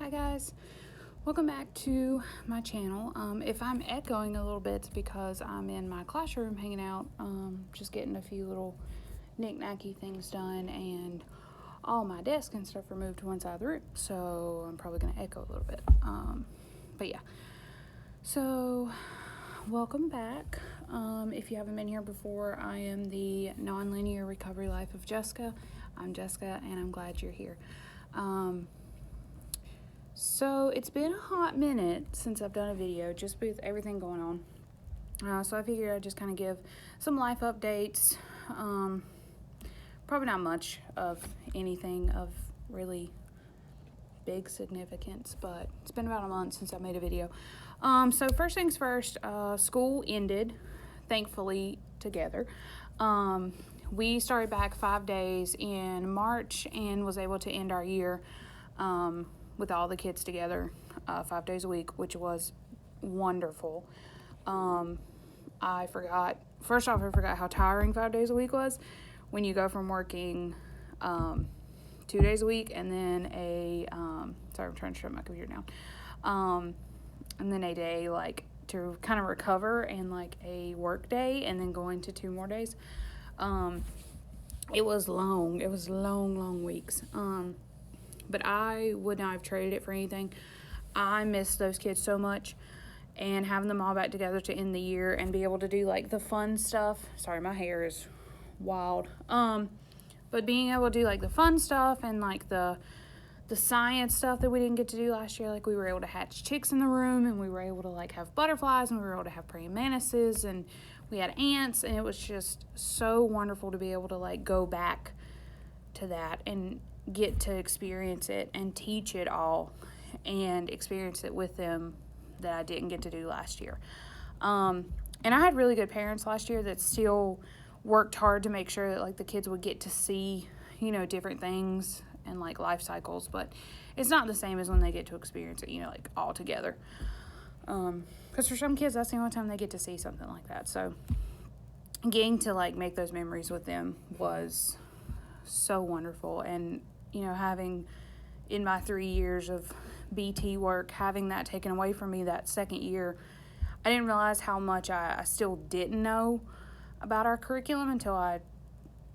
Hi guys, welcome back to my channel. If I'm echoing a little bit, it's because I'm in my classroom hanging out, just getting a few little knick-knacky things done, and all my desk and stuff are moved to one side of the room, so I'm probably going to echo a little bit. But yeah, so welcome back. If you haven't been here before, I am the Nonlinear Recovery Life of Jessica. I'm Jessica, and I'm glad you're here. So it's been a hot minute since I've done a video, just with everything going on. So I figured I'd just kind of give some life updates. Probably not much of anything of really big significance, but it's been about a month since I made a video. So first things first, school ended, thankfully, together. We started back 5 days in March and was able to end our year with all the kids together 5 days a week, which was wonderful. I forgot how tiring 5 days a week was when you go from working 2 days a week and then sorry, I'm trying to shut my computer down. And then a day like to kind of recover, and like a work day, and then going to 2 more days. It was long. It was long weeks. But I would not have traded it for anything. I miss those kids so much, and having them all back together to end the year and be able to do like the fun stuff. Sorry, my hair is wild. But being able to do like the fun stuff and like the science stuff that we didn't get to do last year, like we were able to hatch chicks in the room, and we were able to like have butterflies, and we were able to have praying mantises, and we had ants, and it was just so wonderful to be able to like go back to that and get to experience it and teach it all and experience it with them that I didn't get to do last year. And I had really good parents last year that still worked hard to make sure that like the kids would get to see, different things and like life cycles, but it's not the same as when they get to experience it, like all together. Because for some kids, that's the only time they get to see something like that. So getting to like make those memories with them was so wonderful. And having in my 3 years of BT work, having that taken away from me that second year, I didn't realize how much I still didn't know about our curriculum until I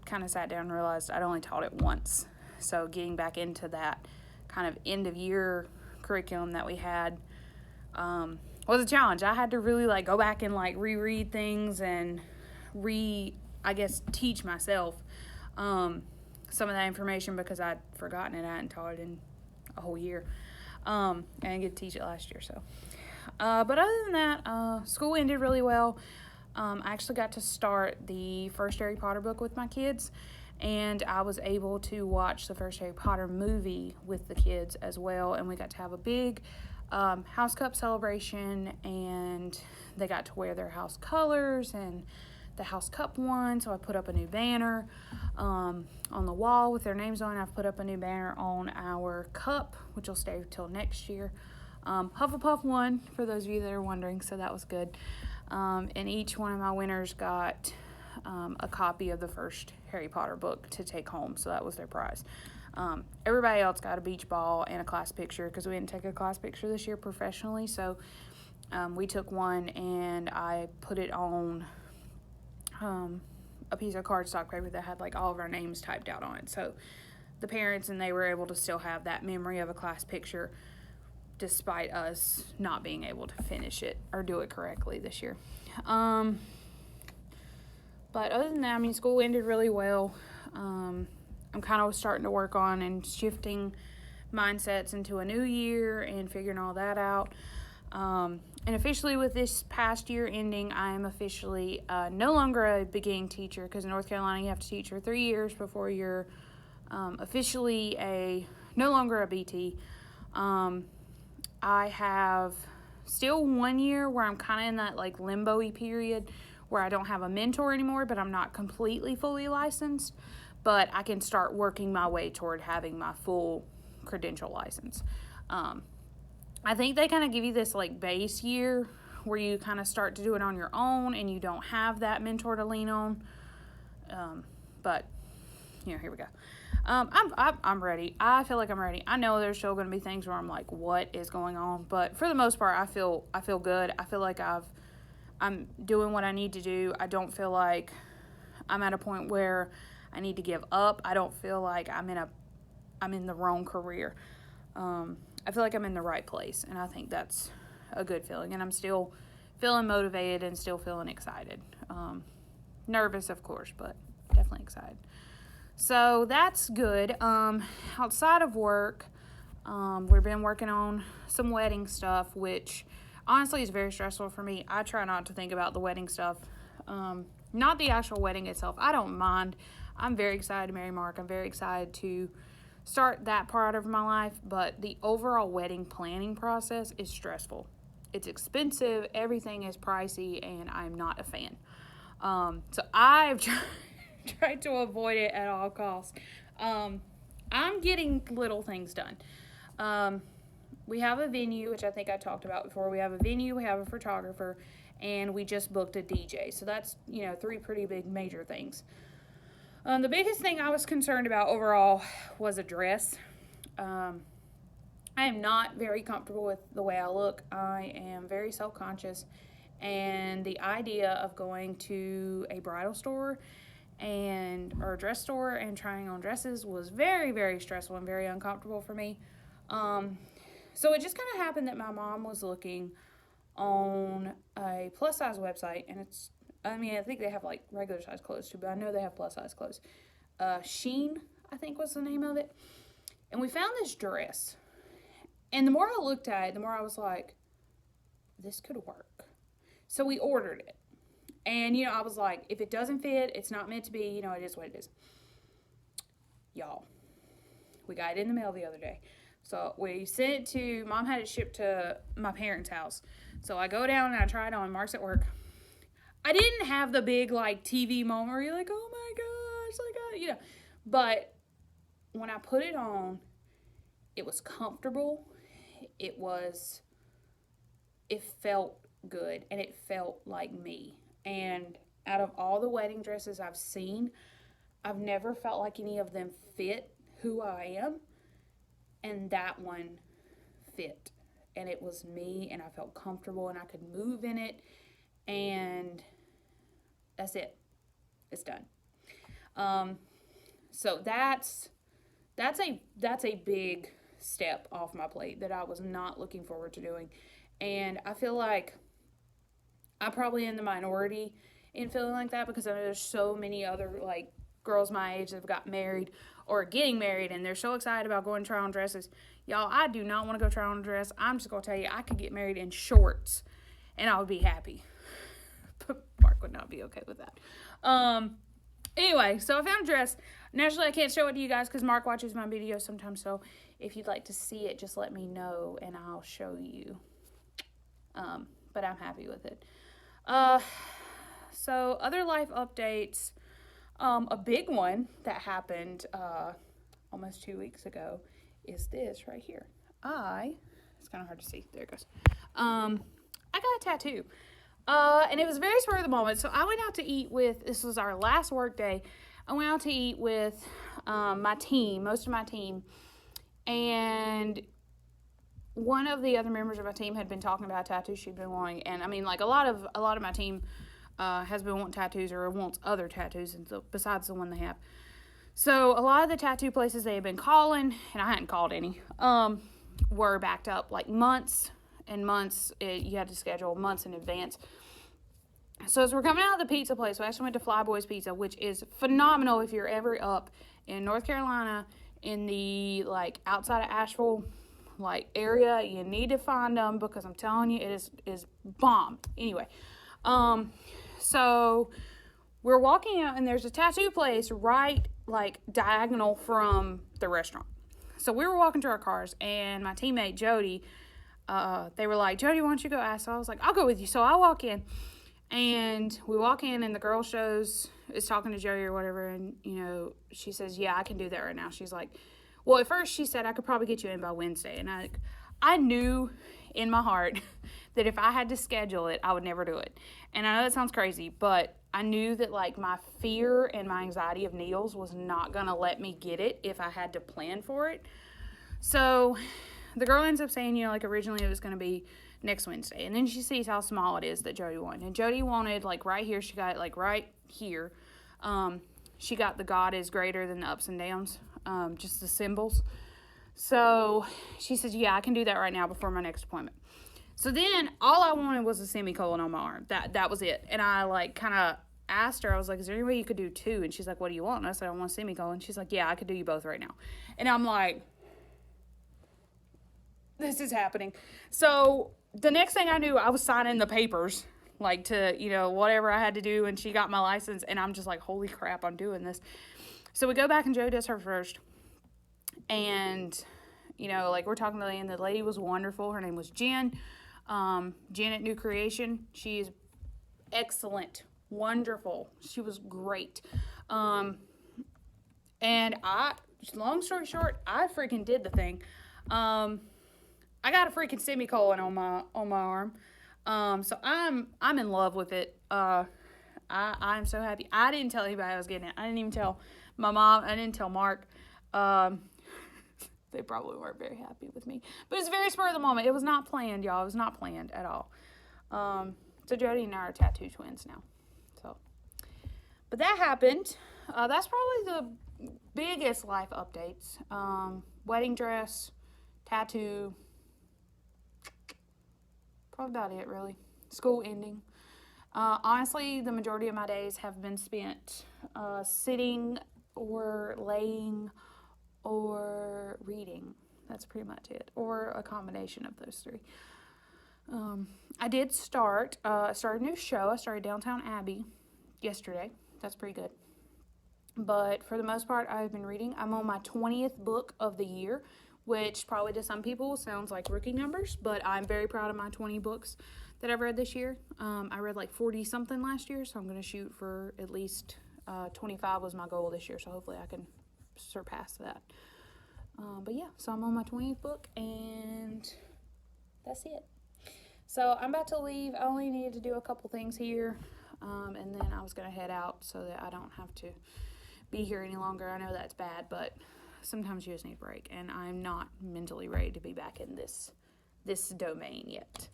kind of sat down and realized I'd only taught it once. So getting back into that kind of end of year curriculum that we had was a challenge. I had to really like go back and like reread things and teach myself some of that information, because I'd forgotten it. I hadn't taught it in a whole year, and I get to teach it last year. So, but other than that, school ended really well. I actually got to start the first Harry Potter book with my kids, and I was able to watch the first Harry Potter movie with the kids as well, and we got to have a big house cup celebration, and they got to wear their house colors and the house cup won, so I put up a new banner on the wall with their names on. I've put up a new banner on our cup, which will stay till next year. Hufflepuff won, for those of you that are wondering, so that was good. And each one of my winners got a copy of the first Harry Potter book to take home, so that was their prize. Everybody else got a beach ball and a class picture, because we didn't take a class picture this year professionally, so we took one, and I put it on a piece of cardstock paper that had like all of our names typed out on it. So the parents and they were able to still have that memory of a class picture despite us not being able to finish it or do it correctly this year. But other than that, school ended really well. I'm kind of starting to work on and shifting mindsets into a new year and figuring all that out. And officially, with this past year ending, I am officially no longer a beginning teacher, because in North Carolina you have to teach for 3 years before you're officially no longer a BT. I have still 1 year where I'm kind of in that like limbo-y period where I don't have a mentor anymore, but I'm not completely fully licensed, but I can start working my way toward having my full credential license. I think they kind of give you this like base year where you kind of start to do it on your own and you don't have that mentor to lean on. But here we go. I'm ready. I feel like I'm ready. I know there's still going to be things where I'm like, what is going on? But for the most part, I feel good. I feel like I'm doing what I need to do. I don't feel like I'm at a point where I need to give up. I don't feel like I'm in the wrong career. I feel like I'm in the right place, and I think that's a good feeling. And I'm still feeling motivated and still feeling excited. Nervous, of course, but definitely excited. So that's good. Outside of work, we've been working on some wedding stuff, which honestly is very stressful for me. I try not to think about the wedding stuff. Not the actual wedding itself. I don't mind. I'm very excited to marry Mark. I'm very excited to start that part of my life, but the overall wedding planning process is stressful. It's expensive. Everything is pricey, and I'm not a fan. So I've tried to avoid it at all costs. I'm getting little things done. We have a venue, which I think I talked about before. We have a venue, we have a photographer, and we just booked a DJ. So that's, 3 pretty big major things. The biggest thing I was concerned about overall was a dress. I am not very comfortable with the way I look. I am very self-conscious, and the idea of going to a bridal store or a dress store and trying on dresses was very, very stressful and very uncomfortable for me. So it just kind of happened that my mom was looking on a plus size website, and I think they have like regular size clothes too, but I know they have plus size clothes. Shein, I think was the name of it. And we found this dress. And the more I looked at it, the more I was like, this could work. So we ordered it. And, I was like, if it doesn't fit, it's not meant to be, it is what it is. Y'all, we got it in the mail the other day. So we sent it to, Mom had it shipped to my parents' house. So I go down and I try it on. Mark's at work. I didn't have the big, TV moment where you're like, oh my gosh, But when I put it on, it was comfortable. It felt good, and it felt like me. And out of all the wedding dresses I've seen, I've never felt like any of them fit who I am. And that one fit. And it was me, and I felt comfortable, and I could move in it. And that's it. It's done. So that's a big step off my plate that I was not looking forward to doing. And I feel like I'm probably in the minority in feeling like that, because I know there's so many other girls my age that have got married or getting married, and they're so excited about going to try on dresses. Y'all, I do not want to go try on a dress. I'm just going to tell you, I could get married in shorts and I would be happy. But Mark would not be okay with that. Anyway, so I found a dress. Naturally, I can't show it to you guys because Mark watches my videos sometimes, so if you'd like to see it, just let me know and I'll show you. But I'm happy with it. So other life updates. A big one that happened almost 2 weeks ago is this right here. It's kind of hard to see. There it goes. I got a tattoo. And it was very spur of the moment. So I went out to eat this was our last work day. I went out to eat with my team, most of my team. And one of the other members of my team had been talking about a tattoo she'd been wanting. And a lot of my team has been wanting tattoos or wants other tattoos besides the one they have. So a lot of the tattoo places they had been calling, and I hadn't called any, were backed up months and months. You had to schedule months in advance. So as we're coming out of the pizza place, we actually went to Flyboys Pizza, which is phenomenal if you're ever up in North Carolina in the outside of Asheville area. You need to find them because I'm telling you, it is bomb. Anyway, so we're walking out and there's a tattoo place right diagonal from the restaurant. So we were walking to our cars, and my teammate Jody, they were like, Jody, why don't you go ask? So I was like, I'll go with you. So I walk in, and we walk in, and the girl is talking to Jody or whatever, and she says, yeah, I can do that right now. She's like, well, at first she said I could probably get you in by Wednesday, and I knew in my heart that if I had to schedule it, I would never do it. And I know that sounds crazy, but I knew that like my fear and my anxiety of needles was not going to let me get it if I had to plan for it. So the girl ends up saying, like originally it was going to be next Wednesday. And then she sees how small it is that Jody wanted. And Jody wanted like right here. She got it like right here. She got the God is greater than the ups and downs, just the symbols. So she says, yeah, I can do that right now before my next appointment. So then all I wanted was a semicolon on my arm. That was it. And I like kind of asked her, I was like, is there any way you could do 2? And she's like, what do you want? And I said, I want a semicolon. She's like, yeah, I could do you both right now. And I'm like, this is happening. So the next thing I knew, I was signing the papers, like to, whatever I had to do. And she got my license. And I'm just like, holy crap, I'm doing this. So we go back and Joe does her first. And, like we're talking to the lady, and the lady was wonderful. Her name was Jen. Janet New Creation. She is excellent, wonderful. She was great. And long story short, I freaking did the thing. I got a freaking semicolon on my arm. So I'm in love with it. I'm so happy. I didn't tell anybody I was getting it. I didn't even tell my mom. I didn't tell Mark. They probably weren't very happy with me. But it's very spur of the moment. It was not planned, y'all. It was not planned at all. So Jody and I are tattoo twins now. But that happened. That's probably the biggest life updates. Wedding dress, tattoo. Probably about it, really. School ending. Honestly, the majority of my days have been spent sitting or laying or reading. That's pretty much it. Or a combination of those 3. I did started a new show. I started Downtown Abbey yesterday. That's pretty good. But for the most part, I've been reading. I'm on my 20th book of the year, which probably to some people sounds like rookie numbers, but I'm very proud of my 20 books that I've read this year. I read like 40 something last year, so I'm going to shoot for at least 25 was my goal this year, so hopefully I can surpass that. But yeah, so I'm on my 20th book, and that's it. So I'm about to leave. I only needed to do a couple things here, and then I was going to head out so that I don't have to be here any longer. I know that's bad, but sometimes you just need a break, and I'm not mentally ready to be back in this domain yet.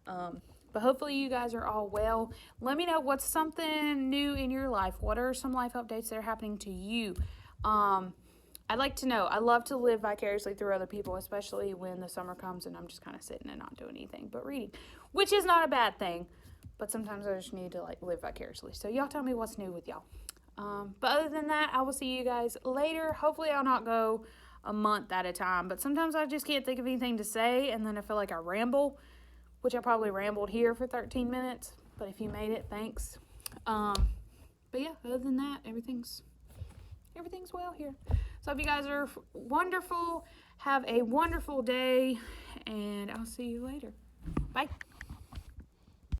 But hopefully you guys are all well. Let me know what's something new in your life. What are some life updates that are happening to you? I'd like to know. I love to live vicariously through other people, especially when the summer comes and I'm just kind of sitting and not doing anything but reading, which is not a bad thing. But sometimes I just need to live vicariously. So y'all tell me what's new with y'all. But other than that, I will see you guys later. Hopefully I'll not go a month at a time. But sometimes I just can't think of anything to say, and then I feel like I ramble, which I probably rambled here for 13 minutes. But if you made it, thanks. But yeah, other than that, everything's well here. So I hope you guys are wonderful. Have a wonderful day, and I'll see you later. Bye.